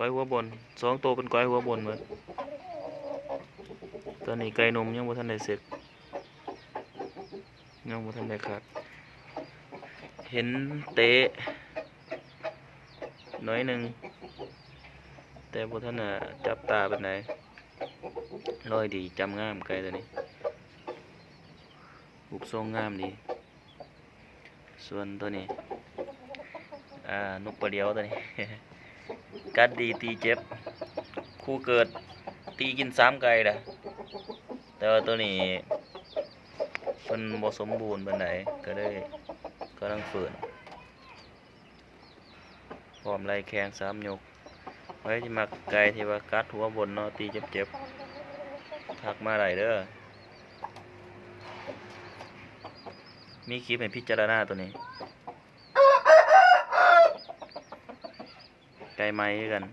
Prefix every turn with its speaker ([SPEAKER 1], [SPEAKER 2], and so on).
[SPEAKER 1] ก้อยหัวบน2ตัวเป็นก้อยหัวบนหมดตอนนี้ไก่นมยังบ่ทันได้เสร็จยังบ่ทันได้คัดเห็นเตะน้อยหนึ่งแต่บ่ทันน่ะจับตาปานใดลอยดีจำงามไก่ตัวนี้รูปทรงงามดีส่วนตัวนี้นกปลาเดียวตัวนี้ กัดดีตีเจ็บคู่เกิดตีกิน3 ไก่ละแต่ว่าตัวนี้มันบ่สมบูรณ์ปานใดก็ได้กำลังฝืนพร้อมไล่แข้ง3 ยกไว้ที่มักไก่ที่ว่ากัดหัวบนเนาะตีเจ็บๆทักมาได้เด้อมีคลิปให้พิจารณาตัวนี้ไก่ไม้กัน